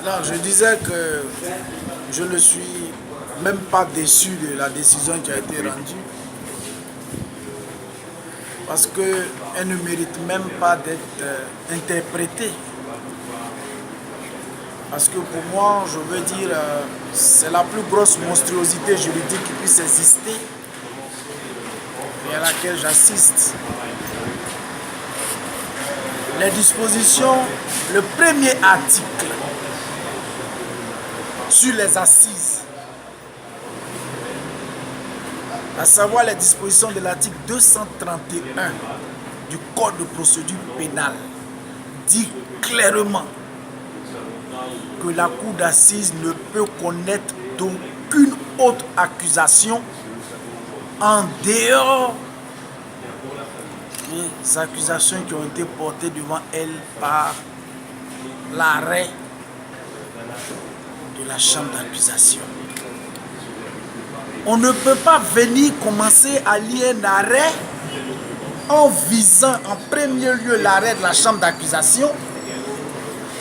Non, je disais que je ne suis même pas déçu de la décision qui a été rendue parce qu'elle ne mérite même pas d'être interprétée. Parce que pour moi, je veux dire, c'est la plus grosse monstruosité juridique qui puisse exister et à laquelle j'assiste. Les dispositions, le premier article sur les assises, à savoir les dispositions de l'article 231 du Code de procédure pénale, dit clairement que la cour d'assises ne peut connaître d'aucune autre accusation en dehors des accusations qui ont été portées devant elle par l'arrêt de la chambre d'accusation. On ne peut pas venir commencer à lire un arrêt en visant en premier lieu l'arrêt de la chambre d'accusation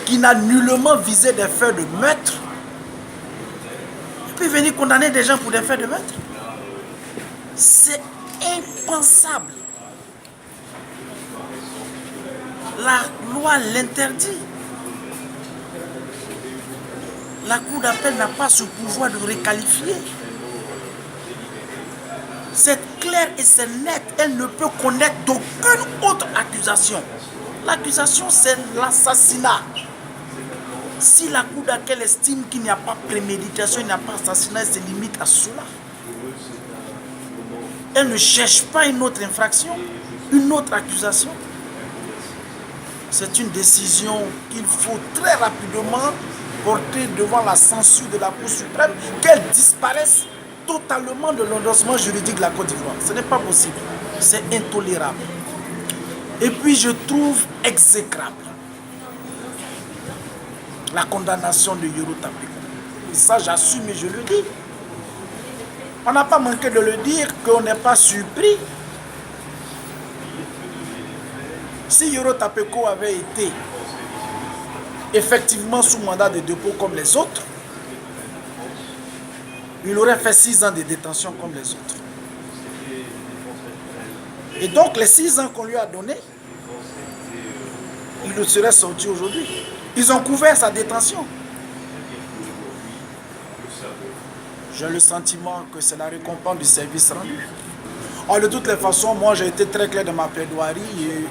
qui n'a nullement visé des faits de meurtre et puis venir condamner des gens pour des faits de meurtre. C'est impensable. La loi l'interdit. La cour d'appel n'a pas ce pouvoir de requalifier. C'est clair et c'est net. Elle ne peut connaître d'aucune autre accusation. L'accusation, c'est l'assassinat. Si la cour d'appel estime qu'il n'y a pas préméditation, il n'y a pas assassinat, elle se limite à cela. Elle ne cherche pas une autre infraction, une autre accusation. C'est une décision qu'il faut très rapidement porter devant la censure de la Cour suprême, qu'elle disparaisse totalement de l'endossement juridique de la Côte d'Ivoire. Ce n'est pas possible. C'est intolérable. Et puis je trouve exécrable la condamnation de Yoro Tapeko. Et ça, j'assume et je le dis. On n'a pas manqué de le dire, qu'on n'est pas surpris. Si Yoro Tapeko avait été effectivement sous mandat de dépôt comme les autres, il aurait fait 6 ans de détention comme les autres. Et donc les 6 ans qu'on lui a donnés, il ne serait sorti aujourd'hui. Ils ont couvert sa détention. J'ai le sentiment que c'est la récompense du service rendu. Or, de toutes les façons, moi j'ai été très clair dans ma plaidoirie. Et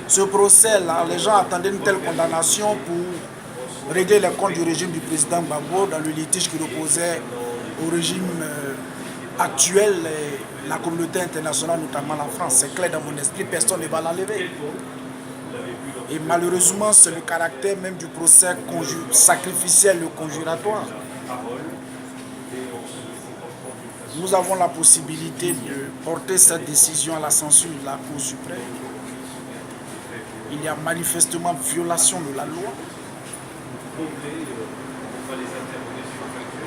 ce procès-là, les gens attendaient une telle condamnation pour régler les comptes du régime du président Gbagbo dans le litige qui opposait au régime actuel, la communauté internationale, notamment la France. C'est clair dans mon esprit, personne ne va l'enlever. Et malheureusement, c'est le caractère même du procès sacrificiel, le conjuratoire. Nous avons la possibilité de porter cette décision à la censure de la Cour suprême. Il y a manifestement violation de la loi.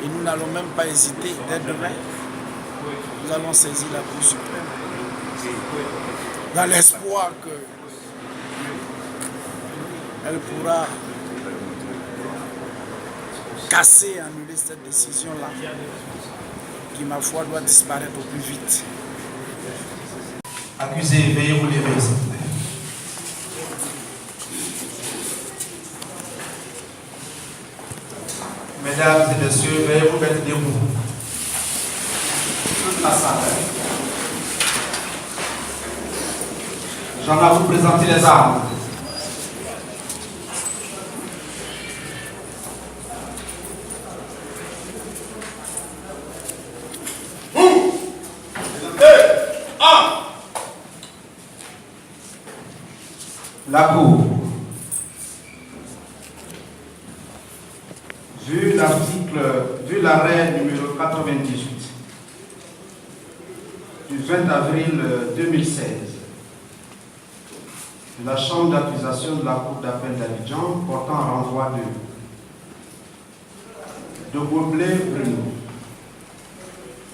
Et nous n'allons même pas hésiter dès demain. Nous allons saisir la Cour suprême dans l'espoir qu'elle pourra casser et annuler cette décision-là, qui, ma foi, doit disparaître au plus vite. Accusé, veuillez vous lever, s'il vous plaît. Mesdames et messieurs, veuillez vous mettre debout. Toute la salle. J'en vais vous présenter les armes. La Cour. Vu l'arrêt numéro 98 du 20 avril 2016 de la chambre d'accusation de la Cour d'appel d'Abidjan portant renvoi de Goblet Bruno,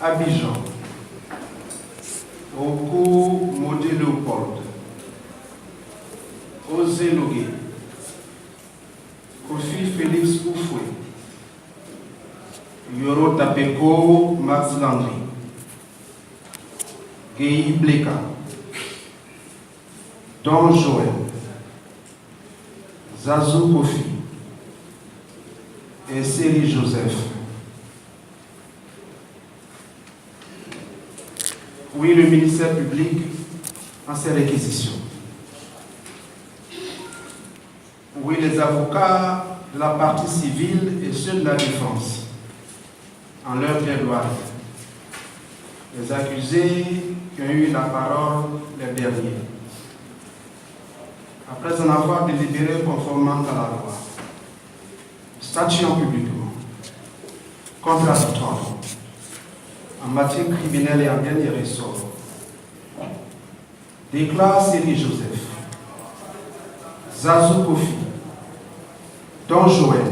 Abidjan, au cours Maudit Léopold, Osé Logué, Kofi Félix Oufoué, Yoro Tapeko Max Landry, Guy Bleka, Don Joël, Zazou Kofi et Série Joseph. Oui, le ministère public en ses réquisitions. Oui, les avocats de la partie civile et ceux de la défense en leur plaidoirie. Les accusés qui ont eu la parole les derniers. Après en avoir délibéré conformément à la loi, statuant publiquement, contradictoire, en matière criminelle et en dernier ressort, déclare Série Joseph, Zazou Kofi, Don Joël,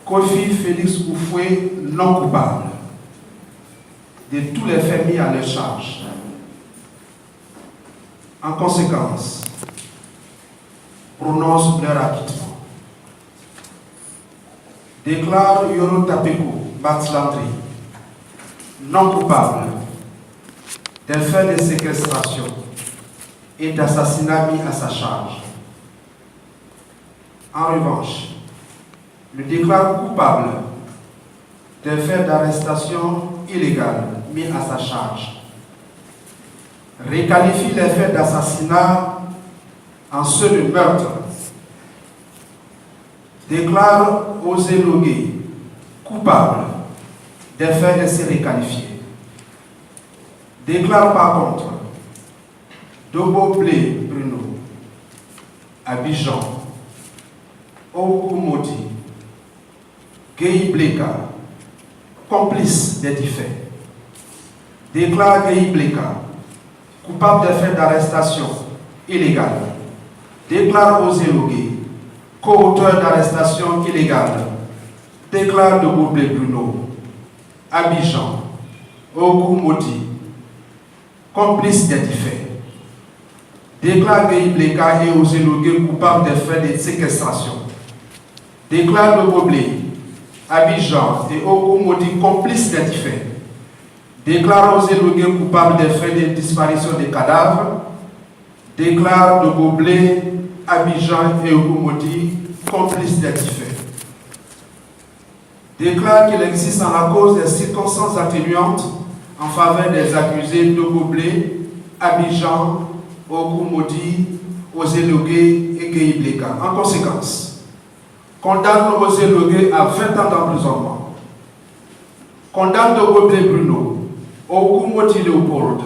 Kofi Félix Oufoué non coupable de tous les faits mis à leur charge. En conséquence, prononce leur acquittement. Déclare Yoro Tapeko Batslandri non coupable des faits de séquestration et d'assassinat mis à sa charge. En revanche, le déclare coupable des faits d'arrestation illégale mis à sa charge. Requalifie les faits d'assassinat en ceux de meurtre. Déclare Osé Logué coupable des faits ainsi requalifiés. Déclare par contre Dobo Blé Bruno, Abidjan, Okumodi, Guy Bleka, complice des dix faits. Déclare Guy Bleka coupable des faits d'arrestation illégale. Déclare Osé Logué co-auteur d'arrestation illégale. Déclare Dobo Blé Bruno, Abidjan, Okumodi, complice des dix faits. Déclare Guy Bleka et Osé Logué coupables des faits de séquestration. Déclare Dobo Blé, Abidjan et Okumodi complices des dix faits. Déclare Osé Logué coupable des faits de disparition des cadavres. Déclare Dobo Blé, Abidjan et Okumodi complices des dix faits. Déclare qu'il existe en la cause des circonstances atténuantes en faveur des accusés Dobo Blé, Abidjan, Okumodi, Osé Logué et Guy Bleka. En conséquence, condamne Osé Logué à 20 ans d'emprisonnement. Condamne Dobo Blé Bruno, Okumodi Léopold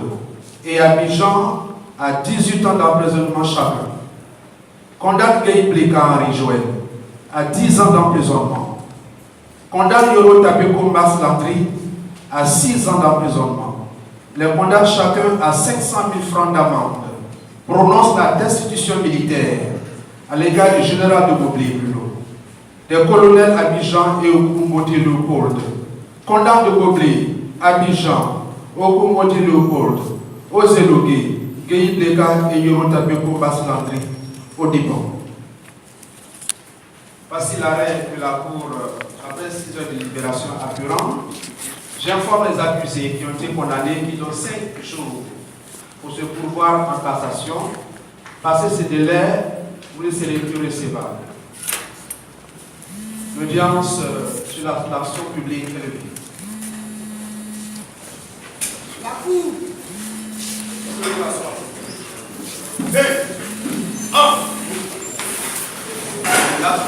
et Abidjan à 18 ans d'emprisonnement chacun. Condamne Guy Bleka Henri Joël à 10 ans d'emprisonnement. Condamne Yoro Tapeko Mas Landry à 6 ans d'emprisonnement. Les condamne chacun à 500 000 francs d'amende. Prononce la destitution militaire à l'égard du général Dobo Blé Bruno, des colonels Abidjan et Okumodi Léopold. Condamne Dobo Blé, Abidjan, Okumodi Léopold, Osé Logué, Guy Bleka et Yoro Tapeko Mas Landry au dépôt. Voici l'arrêt de la Cour après 6 heures de libération apurant. J'informe les accusés qui ont été condamnés qu'ils ont 5 jours pour se pourvoir en cassation. Passé ce délai, vous ne serez plus recevable. L'audience sur l'action publique est levée. La Cour.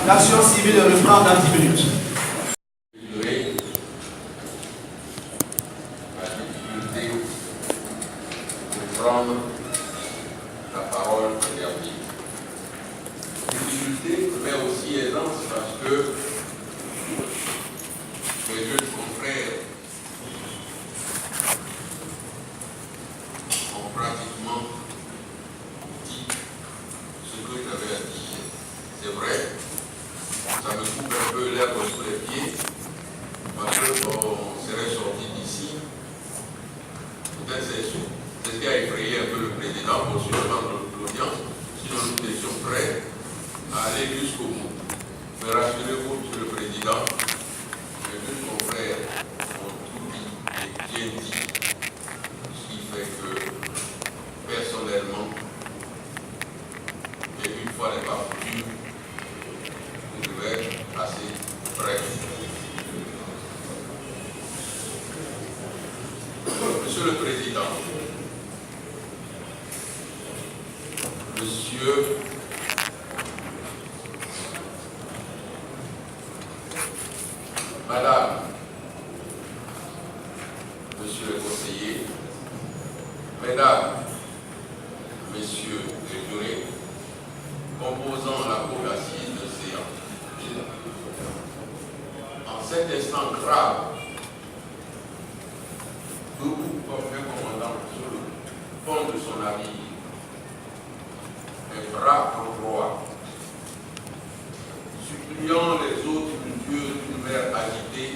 L'action civile reprend dans 10 minutes. La difficulté de prendre la parole aujourd'hui. Difficulté, mais aussi aisance parce que mes deux confrères ont pratiquement dit ce que j'avais à dire. C'est vrai, ça me coupe un peu l'herbe sous les pieds, parce qu'on serait sorti d'ici. Peut-être c'est ce qui a effrayé un peu le président pour suivre l'audience, sinon nous étions prêts à aller jusqu'au bout. Mais Mais rassurez-vous, Monsieur le Président, mes deux confrères ont tout dit et bien dit, ce qui fait que, personnellement, et une fois n'est pas coutume, je vais être assez bref. Monsieur le Président, Monsieur Madame, Monsieur le conseiller, Mesdames, Messieurs les jurés, composant la cour d'assises de séance. En cet instant grave, debout comme un commandant sur le pont de son navire, un bras en droit, suppliant les autres du Dieu d'une mer agitée,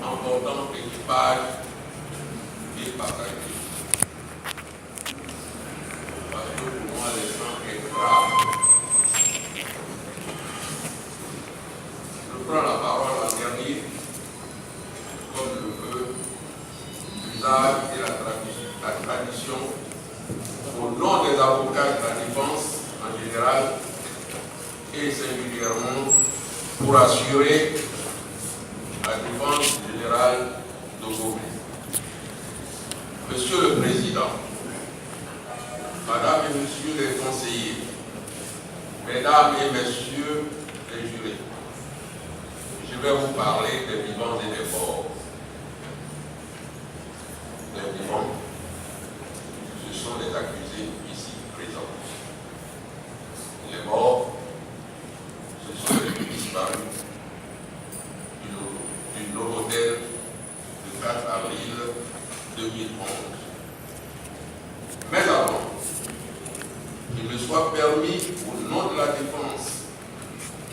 emportant l'équipage et passagers. Parce que pour moi, l'instant est grave. Je prends la parole en dernier, comme le veut l'usage et la tradition, au nom des avocats de la défense en général et singulièrement pour assurer la défense générale d'Ogo. Monsieur le Président, Madame et Messieurs les conseillers, Mesdames et Messieurs les jurés, je vais vous parler des vivants et des morts. Les vivants, ce sont les accusés ici présents. Les morts, ce sont les disparus du Novotel du 4 avril 2011. Mais avant, qu'il me soit permis, au nom de la défense,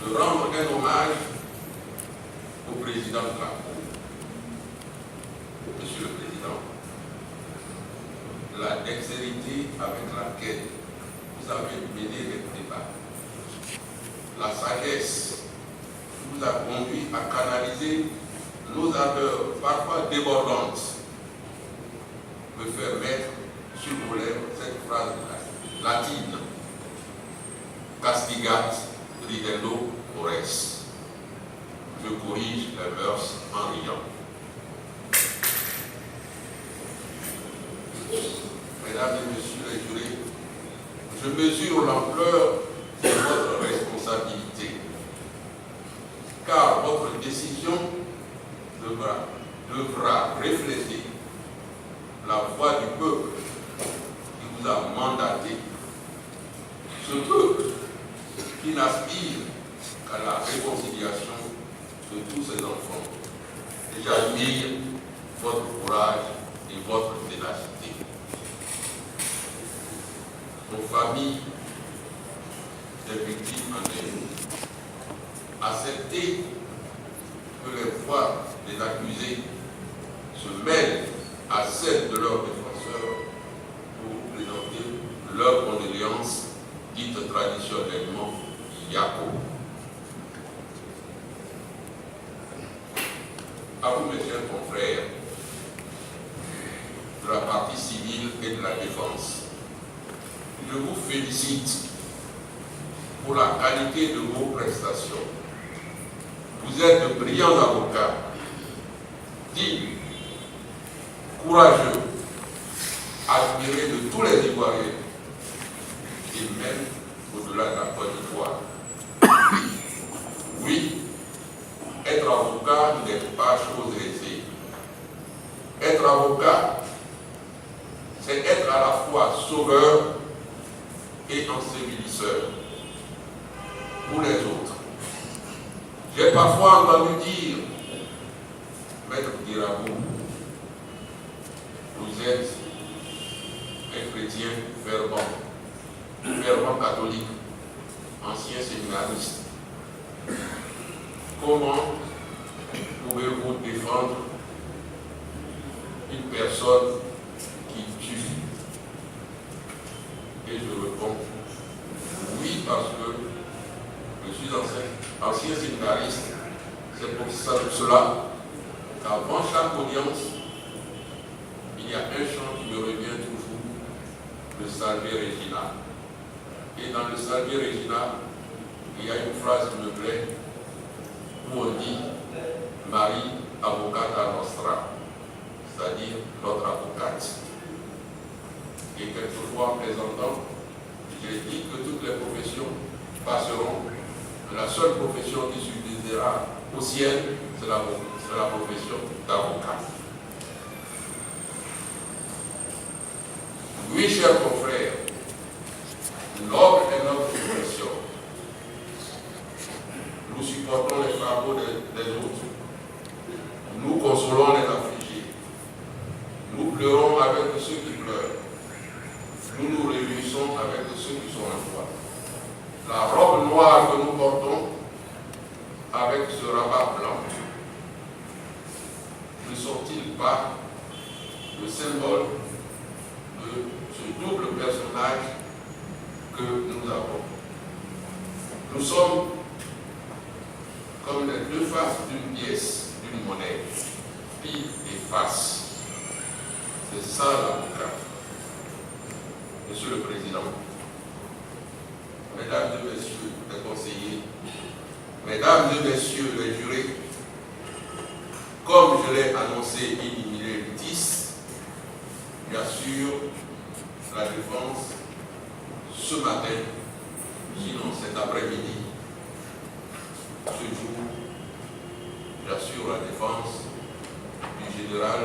de rendre un hommage au président de la Cour. Monsieur le Président, la dextérité avec laquelle vous avez mené les débats, la sagesse qui vous a conduit à canaliser nos ardeurs, parfois débordantes, me fait mettre sur vos lèvres cette phrase latine: castigat ridendo mores. Je corrige les mœurs en riant. Mesdames et Messieurs les jurés, je mesure l'ampleur de votre responsabilité, car votre décision devra refléter la voix du peuple qui vous a mandaté. Ce peuple qui n'aspire qu'à la réconciliation de tous ses enfants. Et j'admire votre courage et votre ténacité. Nos familles des victimes en est. Acceptez que les voix des accusés se mêlent à celles de leurs défenseurs pour vous présenter leurs condoléances dites traditionnellement Yako. À vous, mes chers confrères de la partie civile et de la défense, je vous félicite pour la qualité de vos prestations. Vous êtes de brillants avocats, dignes, courageux, admirés de tous les Ivoiriens et même au-delà de la Côte d'Ivoire. Oui, être avocat n'est pas chose aisée. Être avocat, c'est être à la fois sauveur et ensevelisseur pour les autres. J'ai parfois entendu dire, Maître Dirabo, vous êtes un chrétien fervent catholique, ancien séminariste. Comment pouvez-vous défendre une personne qui tue? Et je réponds, oui, parce que je suis ancien ancien séminariste, c'est pour cela qu'avant chaque audience, il y a un chant qui me revient toujours, le Salve Regina. Et dans le Salve Regina, il y a une phrase qui me plaît, où on dit Marie, avocata nostra, c'est-à-dire notre avocate. Et quelquefois, en plaisantant, j'ai dit que toutes les professions passeront. La seule profession qui subsistera au ciel, c'est la profession d'avocat. Oui, chers confrères, noble est notre profession. Nous supportons les fardeaux des autres. Nous consolons les affligés. Nous pleurons avec ceux qui pleurent. Nous nous réjouissons avec ceux qui sont en joie. La robe noire que nous portons avec ce rabat blanc ne sont-ils pas le symbole de ce double personnage que nous avons? Nous sommes comme les deux faces d'une pièce, d'une monnaie, pile et face. C'est ça l'avocat. Monsieur le Président, Mesdames et Messieurs les conseillers, Mesdames et Messieurs les jurés, comme je l'ai annoncé in militis, j'assure la défense ce matin, sinon cet après-midi, ce jour, j'assure la défense du général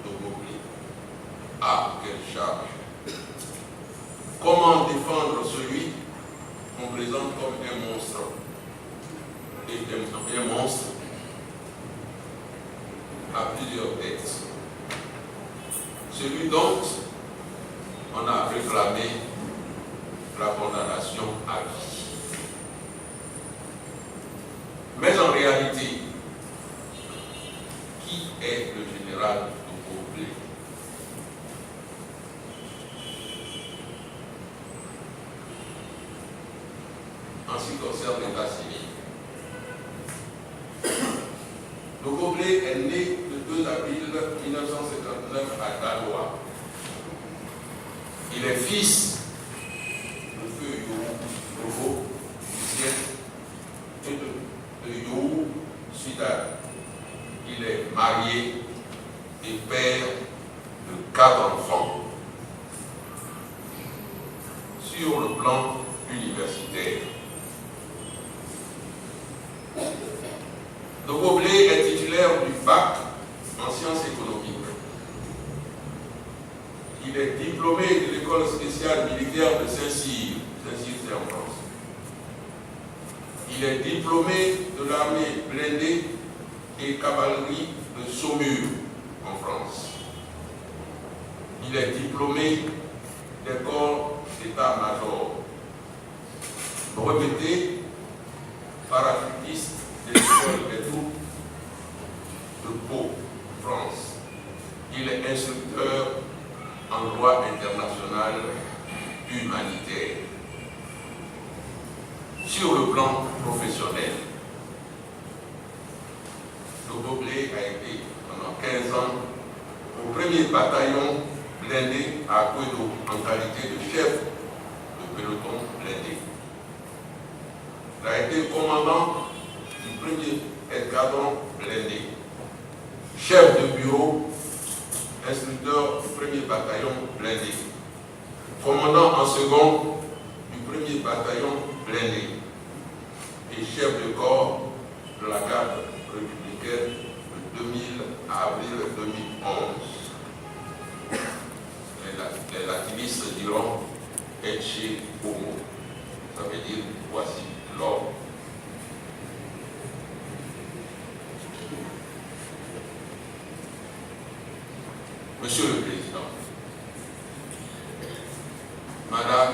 de Gauguin. Ah, quelle charge! Comment défendre celui qu'on présente comme un monstre? Et un monstre à plusieurs têtes. Celui dont on a réclamé la condamnation à vie. Mais en réalité, qui est le général de Gauguin? En ce qui concerne l'état civil, le Gauguin est né le 2 avril 1959 à Galois. Il est fils de feu Yohou et de Yohou Sudan. Il est marié et père de 4 enfants. Sur le plan universitaire, le Gauguin est titulaire du bac en sciences économiques. Il est diplômé de l'école spéciale militaire de Saint-Cyr. Saint-Cyr, c'est en France. Il est diplômé de l'armée blindée et cavalerie de Saumur, en France. Il est diplômé des corps d'état-major, breveté parachutiste de l'école des troupes de Pau, France. Il est instructeur en droit international humanitaire. Sur le plan professionnel, le Gauguin a été pendant 15 ans au 1er bataillon blindé à Guédo en qualité de chef de peloton blindé. Il a été commandant du 1er escadron blindé, chef de bureau, instructeur du 1er bataillon blindé, commandant en second du 1er bataillon blindé et chef de corps de la garde républicaine de 2000 à avril 2011. Les latinistes diront Ecce Homo, ça veut dire voici l'homme. Monsieur le Président, Madame,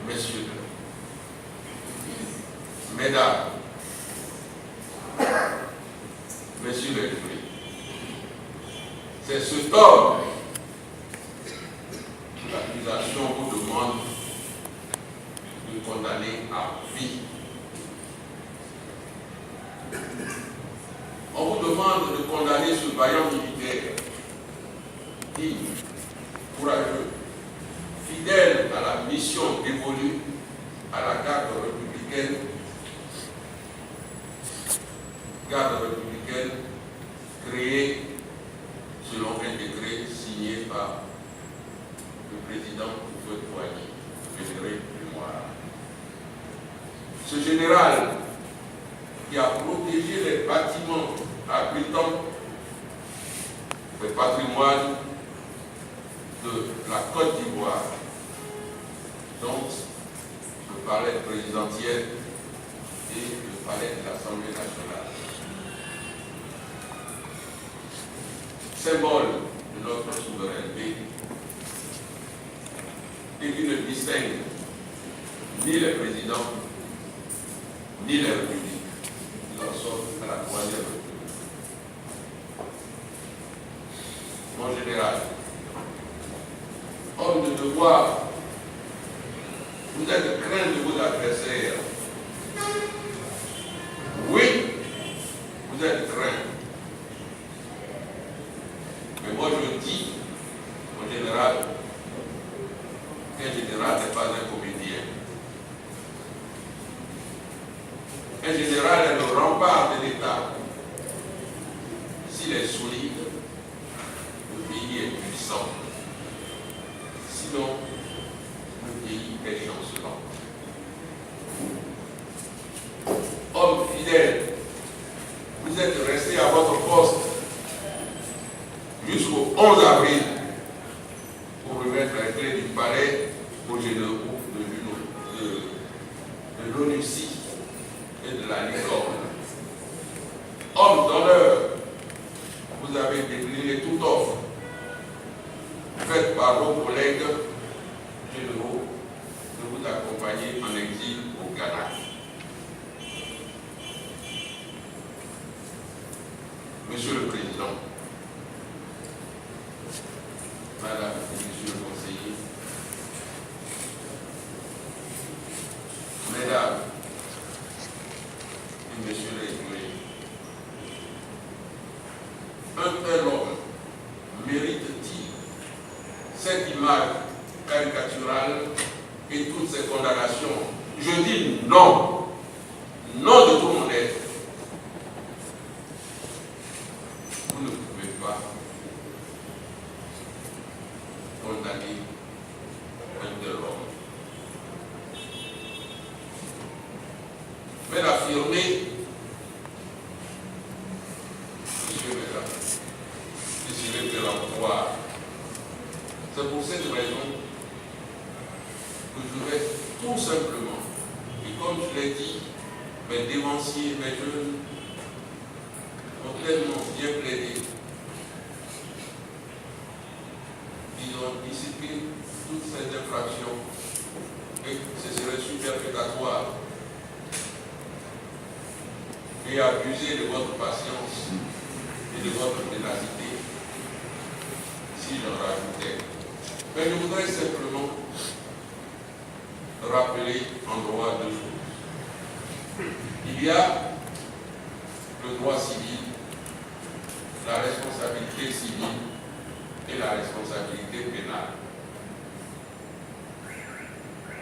Messieurs, Mesdames, Messieurs les jurés, c'est ce homme que l'accusation vous demande de condamner à vie On vous demande de condamner ce vaillant militaire, digne, courageux, fidèle à la mission dévolue à la garde républicaine, créée selon un décret signé par le président Houphouët-Boigny, vénéré mémoire. Ce général qui a protégé les bâtiments abritant le patrimoine de la Côte d'Ivoire, donc le palais présidentiel et le palais de l'Assemblée nationale. Symbole de notre souveraineté et qui ne distingue ni les présidents ni les républiques. Nous en sommes à la troisième république. Mon général, homme de devoir, vous êtes craint de vos adversaires. Oui, vous êtes craint. Mais moi je dis, mon général, qu'un général n'est pas un comédien. Un général est le rempart de l'État. S'il est solide, le pays est puissant. Sinon, le pays est chancelant. Homme fidèle, vous êtes resté à votre poste jusqu'au 11 avril pour remettre les clés du palais aux généraux de l'ONUCI et de la Licorne. Homme d'honneur, vous avez décliné toute offre faite par vos collègues généraux de vous accompagner en exil au Ghana. Monsieur le Président, Madame et Monsieur le Conseiller, Mesdames et Messieurs les jurés, un tel homme mérite-t-il cette image caricaturale et toutes ces condamnations? Je dis non, non de tout mon être. Vous ne pouvez pas condamner un tel homme. Mais l'affirmer, monsieur le Mesdames, décidé de l'emploi. C'est pour cette raison que je vais tout simplement, et comme je l'ai dit, mes dévanciers, mes jeunes, ont tellement bien plaidé. Ils ont dissipé toutes ces infractions et ce serait superfétatoire et abuser de votre patience et de votre ténacité si j'en rajoutais. Mais je voudrais simplement rappeler en droit deux choses. Il y a le droit civil, la responsabilité civile et la responsabilité pénale.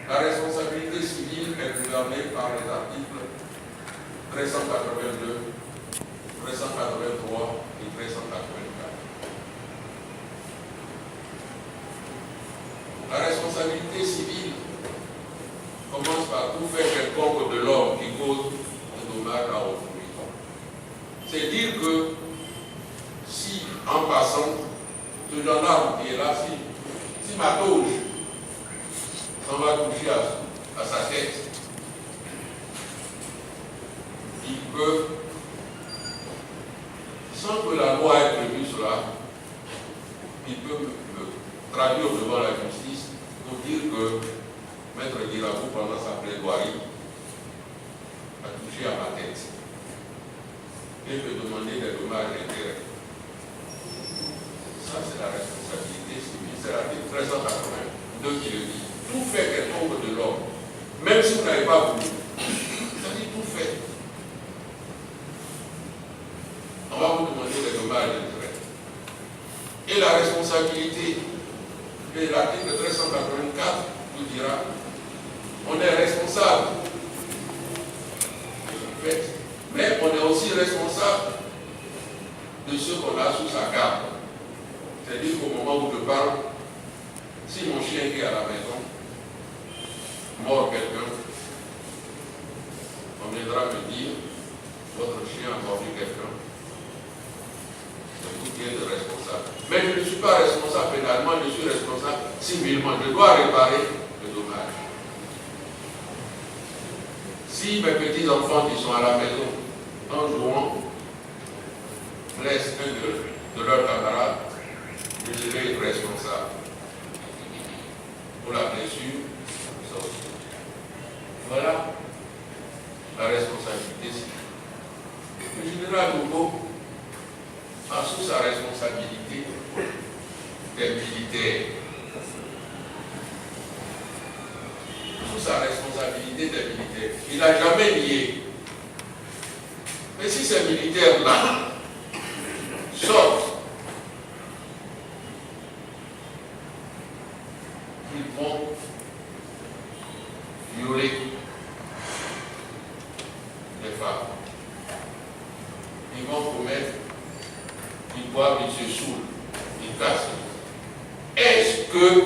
La responsabilité civile est gouvernée par les articles 382, 383 et 384. La responsabilité civile commence par tout fait quelconque de l'homme qui cause un dommage à autrui. C'est dire que si, en passant, ce gendarme qui est là, si ma touche s'en va toucher à sa tête, il peut, sans que la loi ait prévu cela, il peut me traduire devant la justice pour dire que Maître Guirabeau, pendant sa plaidoirie, a touché à ma tête et peut demander des dommages et intérêts. Ça, c'est la responsabilité civile. C'est l'article 382 qui le dit. Tout fait quelconque de l'homme, même si vous n'avez pas voulu, ça dit tout fait. Et la responsabilité, et l'article 384 nous dira, on est responsable de ce fait, mais on est aussi responsable de ce qu'on a sous sa garde. C'est-à-dire qu'au moment où je parle, si mon chien qui est à la maison mord quelqu'un, on viendra me dire, votre chien a mordu quelqu'un. C'est vous qui êtes responsable. Mais je ne suis pas responsable pénalement, je suis responsable civilement. Je dois réparer le dommage. Si mes petits-enfants qui sont à la maison, en jouant, blessent un de leurs camarades, je serai responsable. Pour la blessure, ça aussi. Voilà la responsabilité civile. Le général Doubo a sous sa responsabilité des militaires. Sous sa responsabilité des militaires. Il n'a jamais nié. Mais si ces militaires-là sortent, ils vont violer les femmes. Ils vont commettre, ils boivent, ils se saoulent, ils cassent. Est-ce que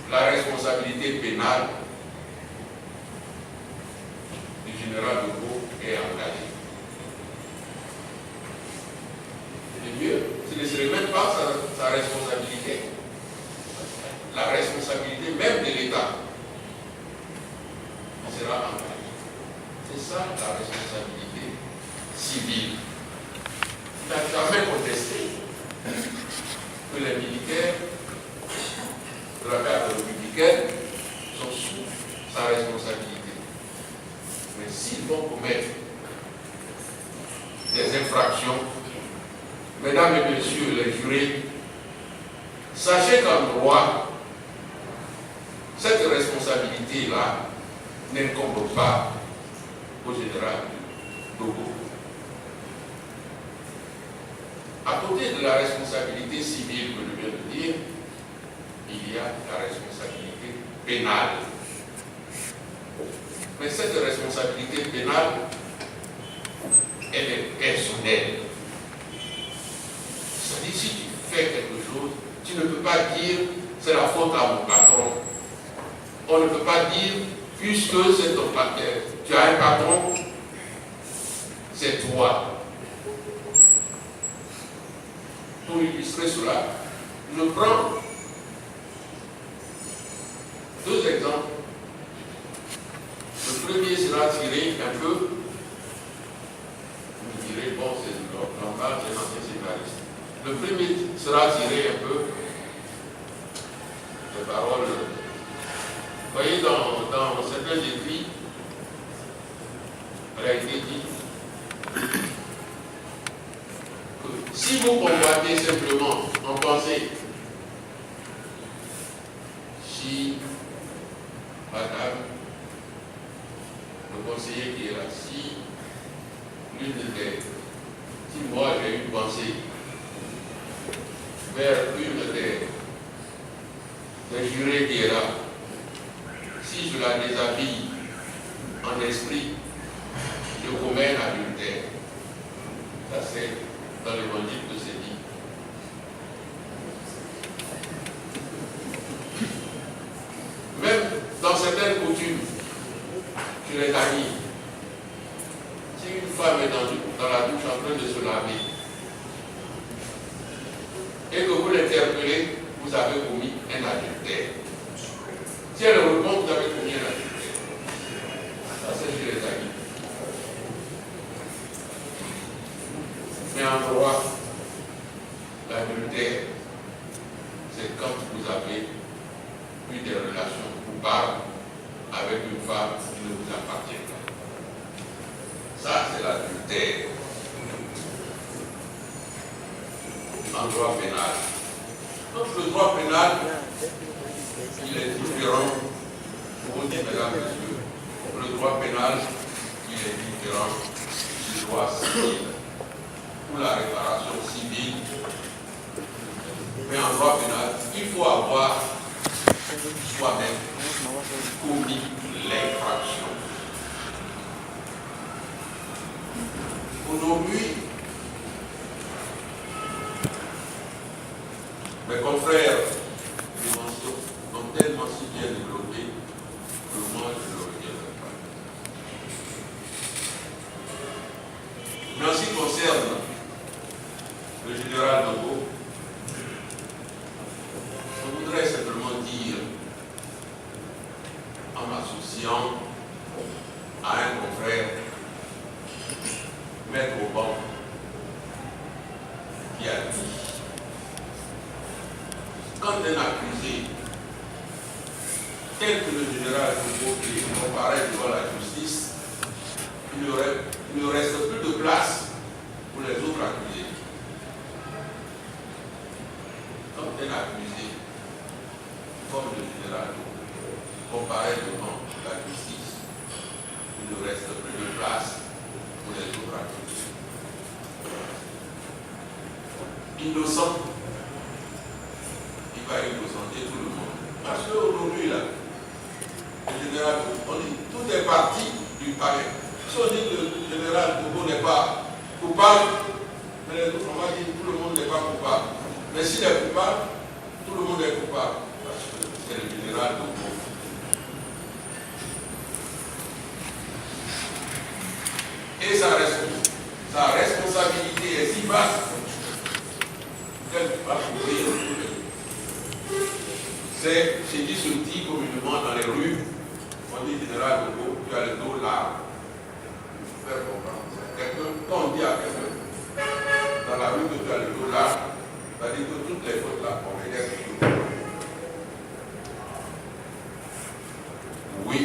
la responsabilité pénale du général Doubo est engagée? C'est mieux, ce ne serait même pas sa responsabilité. La responsabilité même de l'État sera engagée. C'est ça la responsabilité civile. Il n'a jamais contesté que les militaires de la garde républicaine sont sous sa responsabilité. Mais s'ils vont commettre des infractions, mesdames et messieurs les jurés, sachez qu'en droit, cette responsabilité-là n'incombe pas au général Doubo. À côté de la responsabilité civile que je viens de dire, il y a la responsabilité pénale. Mais cette responsabilité pénale, elle est personnelle. C'est-à-dire, si tu fais quelque chose, tu ne peux pas dire c'est la faute à mon patron. On ne peut pas dire, puisque c'est ton patron, tu as un patron, c'est toi. Pour illustrer cela, je prends deux exemples. Le premier sera tiré un peu, vous direz, bon, c'est normal, c'est un ancien scénariste. Le premier sera tiré un peu des paroles. Vous voyez, dans certains écrits, il a été dit que si vous combattez simplement en pensée, si madame, le conseiller qui est là, si l'une des, si moi j'ai une pensée vers une des jurés qui est là, si je la déshabille en esprit, je commets un adultère. Ça c'est dans l'évangile que c'est dit. Même dans certaines coutumes, je les amis, si une femme est dans la douche en train de se laver et que vous l'interpellez, vous avez commis un adultère. Si elle répond, vous avez commis un adultère. Ça c'est chez les amis. Mais en droit, l'adultère, c'est quand vous avez eu des relations coupables avec une femme qui ne vous appartient pas. Ça, c'est l'adultère. En droit pénal. Donc le droit pénal, il est différent, pour vous dire, mesdames et messieurs, le droit pénal, il est différent du droit civil. Pour la réparation civile, Mais en droit pénal, il faut avoir soi-même commis l'infraction. Aujourd'hui, mes confrères ont tellement si bien développé que moi je ne le reviendrai pas. Mais en ce qui concerne le général Nogo, je voudrais simplement dire, en m'associant à un confrère, Maître Auban, qui a dit, quand un accusé, tel que le général Nogo, qui comparaît devant la justice, il ne reste plus de place pour les autres accusés. Quand un accusé, comme le général comparaît devant la justice, il ne reste plus de place pour les autres accusés. Innocent, il va innocenter tout le monde. Parce qu'aujourd'hui, là, le général, on dit tout est parti du palais. Si on dit que le général Togo n'est pas coupable, mais les autres, on va dire que tout le monde n'est pas coupable. Mais s'il est coupable, tout le monde est coupable. Parce que c'est le général Togo. Et sa responsabilité est si vaste qu'elle ne peut pas couvrir tout le monde. C'est ce qui se dit communément dans les rues. On dit général Togo, tu as le dos large. Faire comprendre. Quand on dit à quelqu'un dans la rue que tu as le dos large, ça veut dire que toutes les fautes là, on les laisse sur le dos. Oui.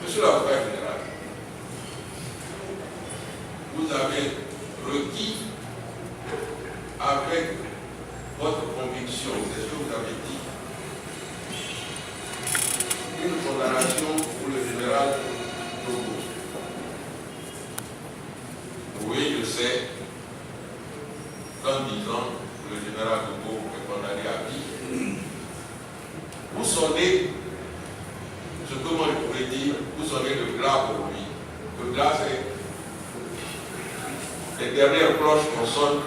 Monsieur l'avocat général, vous avez requis avec votre conviction, c'est ce que vous avez dit, une condamnation pour le général Togo. Oui, je sais qu'en disant que le général Togo est condamné à vie, vous sonnez ce que moi je pourrais dire, vous sonnez le glas pour lui. Le glas, c'est les dernières cloches qu'on sonne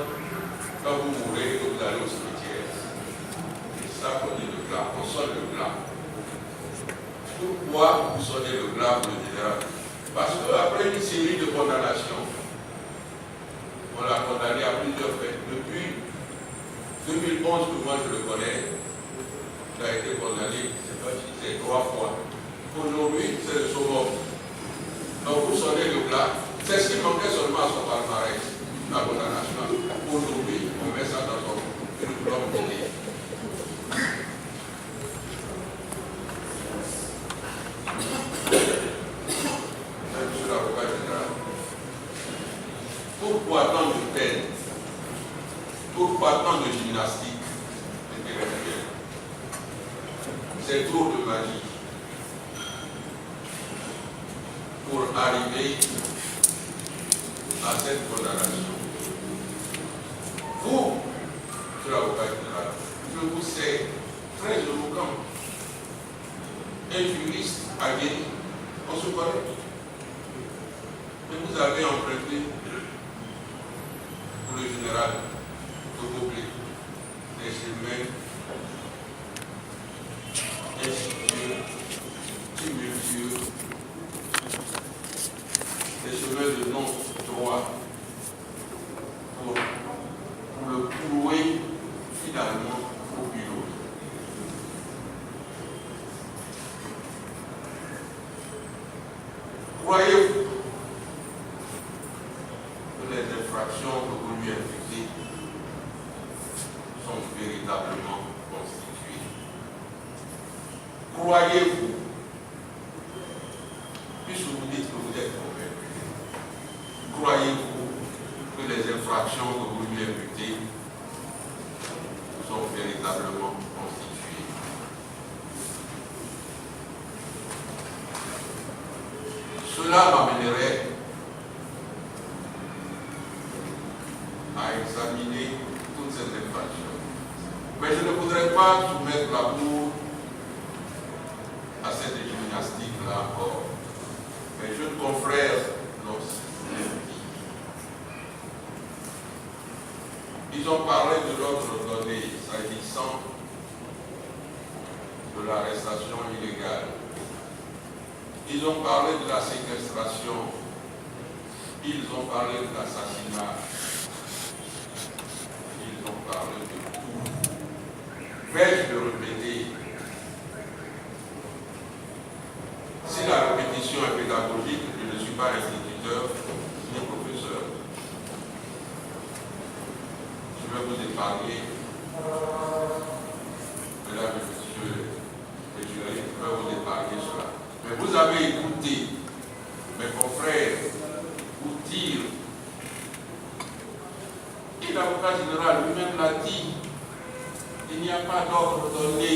quand vous mourrez et que vous allez au cimetière. C'est ça qu'on dit le glas, on sonne le glas. Pourquoi vous sonnez le glas pour le général? Parce qu'après une série de condamnations, on l'a condamné à plusieurs faits. Depuis 2011, que moi je le connais, il a été condamné, c'est 3 fois. Aujourd'hui, c'est le summum. Donc vous sonnez le glas. C'est ce qui manquait seulement à son palmarès, la condamnation. Aujourd'hui, on met ça dans une bloc d'idées. Monsieur l'avocat général, pourquoi tant de peine? Pourquoi tant de gymnastique intellectuelle? C'est trop de magie pour arriver à cette condamnation. Vous, monsieur l'avocat général, je vous sais très éloquent, un juriste aguerri, on se connaît. Mais vous avez emprunté pour le général Togo des chemins insidieux, tumultueux, des chemins de non-droit pour le clouer finalement au bulot. Croyez-vous que les infractions que vous lui imputez sont véritablement constituées? Croyez-vous, puisque vous dites que vous êtes convaincu, croyez-vous que les infractions que vous lui imputez sont véritablement constituées? Cela m'amènerait à examiner toutes ces infractions Mais je ne voudrais pas soumettre la Cour à cette gymnastique-là encore. Mes jeunes confrères, ils ont parlé de l'ordre donné s'agissant de l'arrestation illégale. Ils ont parlé de la séquestration. Ils ont parlé de l'assassinat. Ils ont parlé de tout. Vais-je le répéter? Si la répétition est pédagogique, je ne suis pas instituteur ni professeur. Je vais vous épargner, mesdames et messieurs les jurés, je vais vous épargner cela. Mais vous avez écouté mes confrères vous dire, et l'avocat général lui-même l'a dit, il n'y a pas d'ordre donné.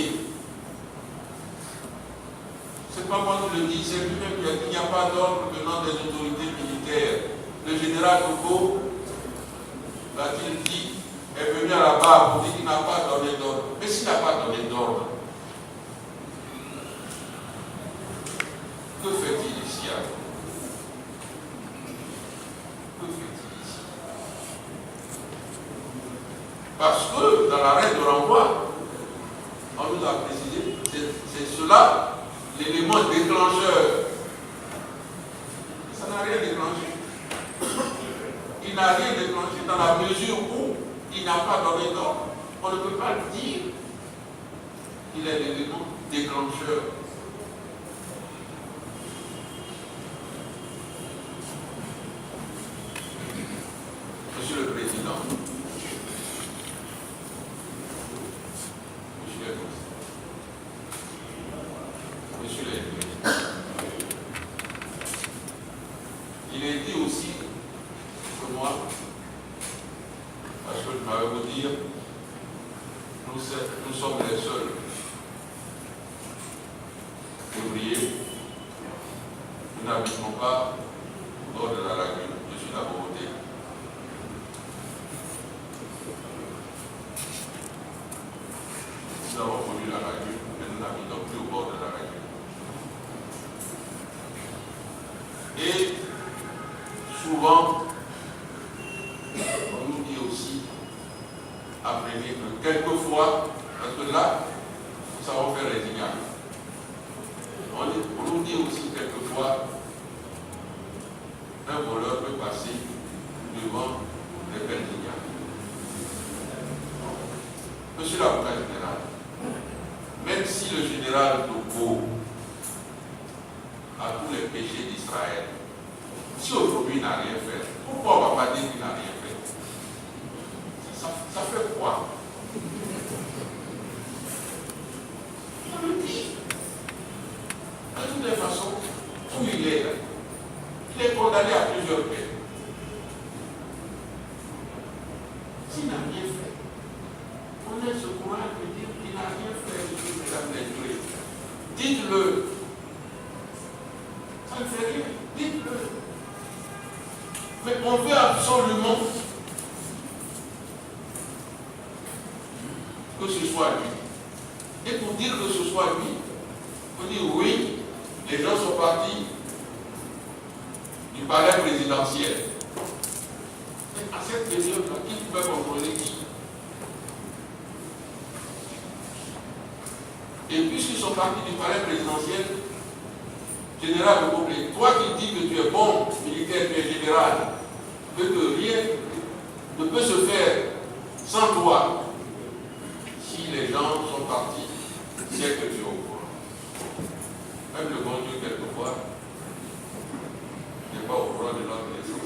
C'est pas moi qui le dis, c'est lui-même qui a dit qu'il n'y a pas d'ordre venant des autorités militaires. Le général Togo, l'a-t-il dit, est venu à la barre pour dire qu'il n'a pas donné d'ordre. Mais s'il n'a pas donné d'ordre, que fait-il ici alors? Que fait-il ici? Parce que dans l'arrêt de renvoi, on nous a précisé, c'est cela l'élément déclencheur. Ça n'a rien déclenché. Il n'a rien déclenché dans la mesure où il n'a pas donné d'ordre. On ne peut pas le dire. Il est l'élément déclencheur. Monsieur le Président, Monsieur le Président, il est dit aussi que moi, parce que je m'avais vous dire, nous sommes les seuls ouvriers, nous n'habitons pas au bord de la lagune, je suis la Beauté. Nous avons connu la lagune, mais nous n'habitons plus au bord de la lagune. Et souvent, on nous dit aussi, apprenez que quelquefois, parce que là, nous savons faire les ignames. On nous dit aussi quelquefois, un voleur peut passer devant les belles ignames. Monsieur l'avocat général, même si le général Togo a tous les péchés d'Israël, si aujourd'hui il n'a rien fait, pourquoi on ne va pas dire qu'il n'a rien fait? Ça fait quoi? On le dit. De toutes les façons, où il est là, il est condamné à plusieurs peines. S'il n'a rien fait, on a ce courage de dire qu'il n'a rien fait, mesdames les jurés. Dites-le. Ça ne fait rien. Dites-le. Mais on veut absolument que ce soit lui. Et pour dire que ce soit lui, il faut dire oui, les gens sont partis du palais présidentiel. Mais à cette période-là, qui pouvait contrôler qui? Et puisqu'ils sont partis du palais présidentiel, général de Beauté, toi qui dis que tu es bon militaire, tu es général, que rien ne peut se faire sans toi. Si les gens sont partis, c'est que tu es au courant. Même le bon Dieu, quelquefois, n'est pas au courant de notre naissance.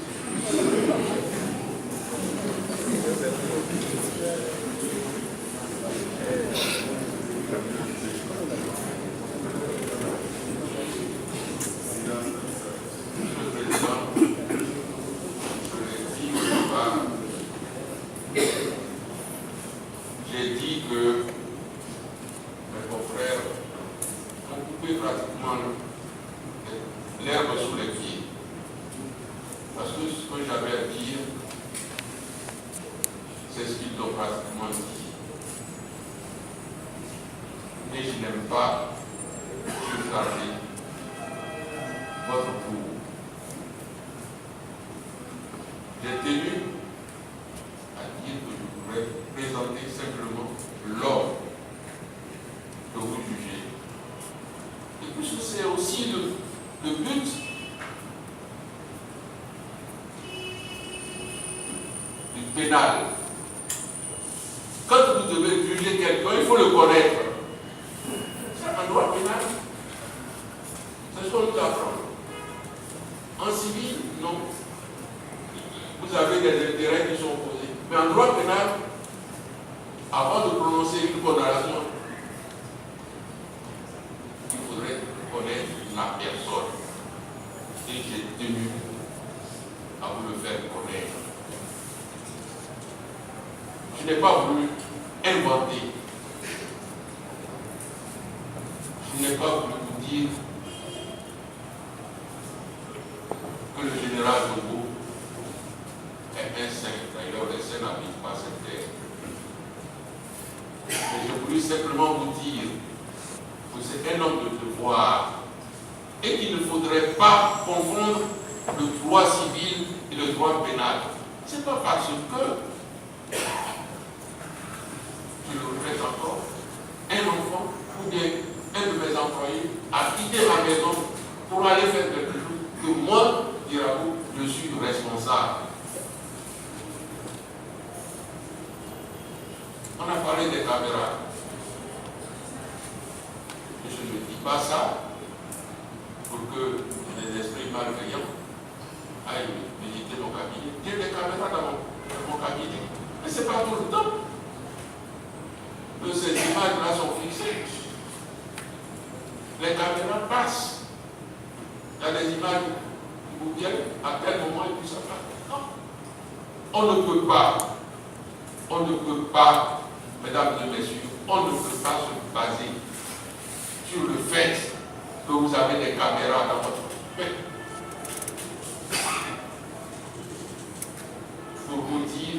J'ai dit que mes confrères ont coupé pratiquement l'herbe sous les pieds. Parce que ce que j'avais à dire, c'est ce qu'ils ont pratiquement dit. je n'aime pas surcharger votre cours. J'ai tenu à dire que je pourrais présenter simplement l'ordre que vous jugez. Et puisque c'est aussi le but du pénal. Quand vous devez juger quelqu'un, il faut le connaître. C'est un droit pénal. C'est ce qu'on nous apprend. En civil, non. Vous avez des intérêts qui sont opposés. Mais en droit pénal, avant de prononcer une condamnation, il faudrait connaître la personne. Et j'ai tenu à vous le faire connaître. Je n'ai pas voulu inventer. Je n'ai pas voulu vous dire que le général Dogo est un saint. D'ailleurs, les saints n'habitent pas cette terre. Mais je voulais simplement vous dire que c'est un homme de devoir et qu'il ne faudrait pas confondre le droit civil et le droit pénal. Ce n'est pas parce que, je le répète encore, un enfant ou bien un de mes employés a quitté ma maison pour aller faire quelque chose que moi, Dirabou, je suis responsable. On a parlé des caméras. Je ne dis pas ça pour que les esprits malveillants aillent visiter mon cabinet. Il y a des caméras dans mon cabinet. Mais ce n'est pas tout le temps que ces images-là sont fixées. Les caméras passent. Il y a des images qui vous viennent à tel moment et puis ça passe. Non. On ne peut pas, mesdames et messieurs, on ne peut pas se baser sur le fait que vous avez des caméras dans votre main. Pour vous dire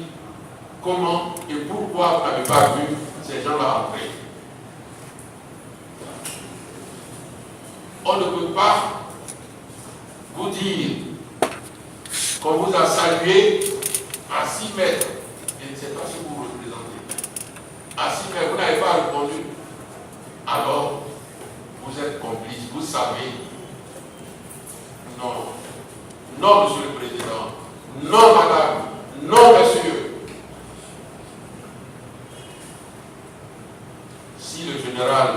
comment et pourquoi vous n'avez pas vu ces gens-là entrer. On ne peut pas vous dire qu'on vous a salué à 6 mètres. Je ne sais pas si vous vous représentez. À 6 mètres, vous n'avez pas répondu. Alors, vous êtes complice, vous savez. Non. Non, monsieur le président. Non, madame. Non, monsieur. Si le général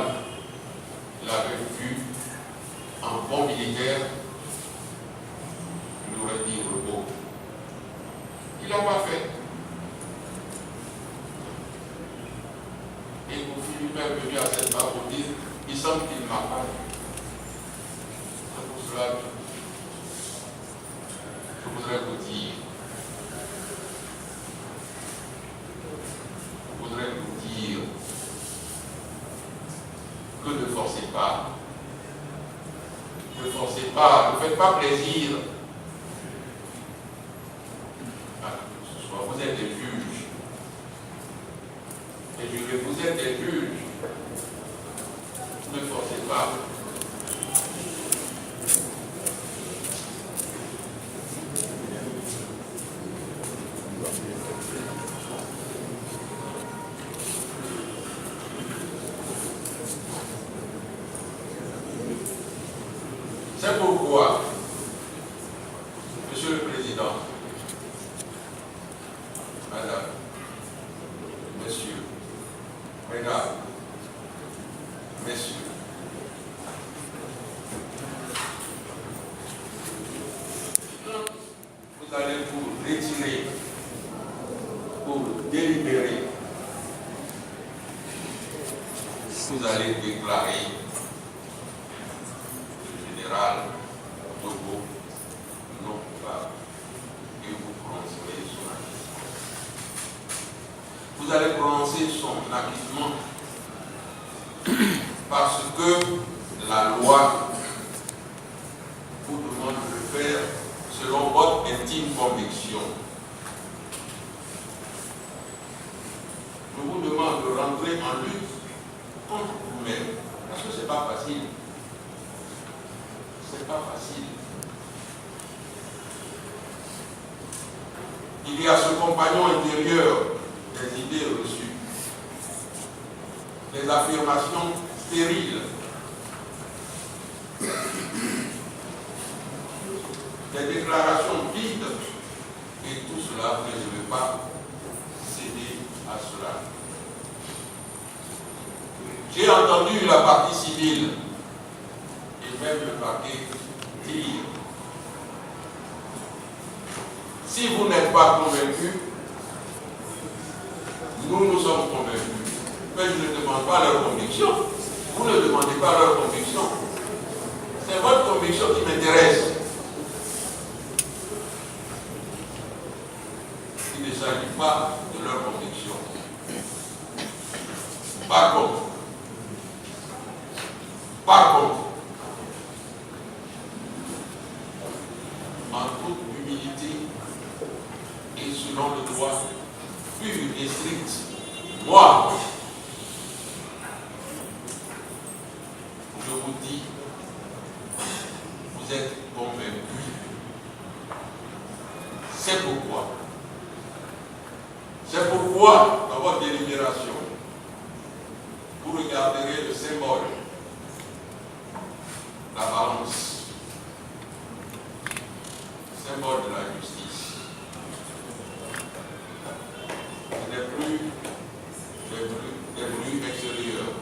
l'avait vu en bon militaire, il aurait dit repos. Il n'a pas fait. Et vous fûtes lui-même venu à cette barre pour dire, il semble qu'il ne m'a pas vu. C'est pour cela que je voudrais vous dire, que ne forcez pas. Ne forcez pas, ne faites pas plaisir. Vous êtes des juges. Et je dis, vous êtes des juges. Ne forcez pas. C'est pourquoi, Monsieur le Président, Madame, Messieurs, Mesdames, Messieurs, vous allez vous retirer pour délibérer, vous allez déclarer général Dogo non coupable et vous prononcerez son acquittement. Vous allez prononcer son acquittement parce que la loi vous demande de le faire selon votre intime conviction. Je vous demande de rentrer en lutte contre vous-même c'est pas facile. C'est pas facile. Il y a ce compagnon intérieur des idées reçues, des affirmations stériles, des déclarations vides, et tout cela, mais je ne vais pas céder à cela. J'ai entendu la partie civile et même le parquet dire: si vous n'êtes pas convaincus, nous sommes convaincus. Mais je ne demande pas leur conviction. Vous ne demandez pas leur conviction. C'est votre conviction qui m'intéresse. Il ne s'agit pas de leur conviction. Par contre, en toute humilité et selon le droit pur et strict, moi, je vous dis, vous êtes convaincus. C'est pourquoi, dans votre délibération, vous regarderez le symbole, la balance, symbole de la justice. Ce n'est plus des bruits extérieurs.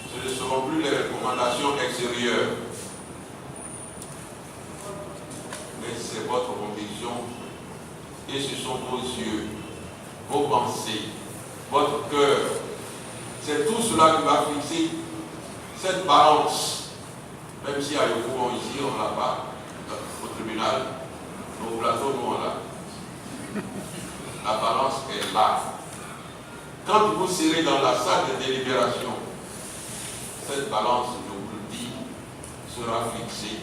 Ce ne seront plus les recommandations extérieures. Mais c'est votre conviction et ce sont vos yeux, vos pensées, votre cœur. C'est tout cela qui va fixer cette balance. Même si à Yopougon, ici, on ne l'a pas, au tribunal, au plateau, nous, on l'a. La balance est là. Quand vous serez dans la salle de délibération, cette balance, je vous le dis, sera fixée.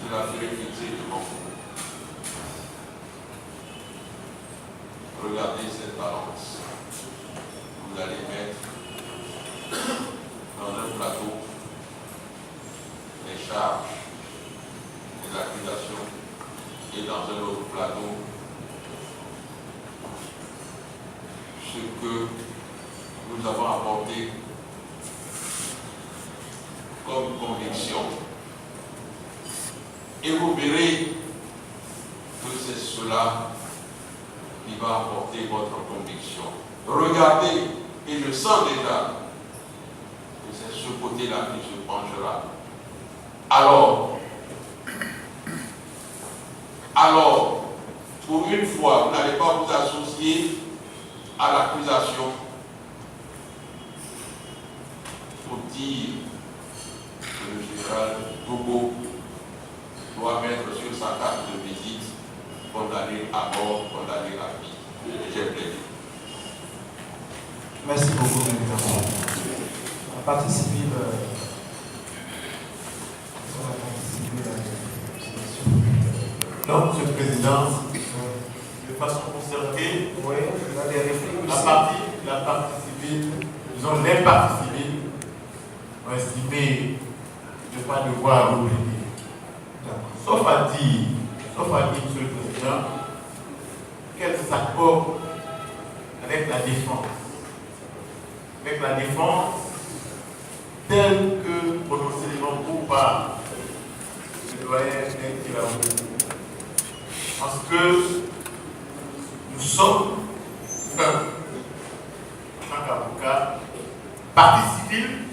Je la ferai fixer devant vous. Regardez cette balance. Vous allez mettre dans un plateau les charges, les accusations, et dans un autre plateau ce que nous avons apporté comme conviction. Et vous verrez que c'est cela qui va apporter votre conviction. Regardez, et je sens déjà que c'est ce côté-là qui se penchera. Alors, pour une fois, vous n'allez pas vous associer à l'accusation pour dire que le général Togo doit mettre sur sa carte de visite condamné à mort, condamné à vie. J'ai plaidé. Merci beaucoup, M. La partie civile. Non, Monsieur le Président, de façon concertée, Oui, il y a des réflexions. la partie civile, disons les parties civiles, ont estimé de ne pas devoir replier. Sauf à dire, Monsieur le Président, qu'elle s'accorde avec la défense. Avec la défense telle que prononcée devant par le doyen Nkilaou. Parce que nous sommes, en tant qu'avocats, partie civile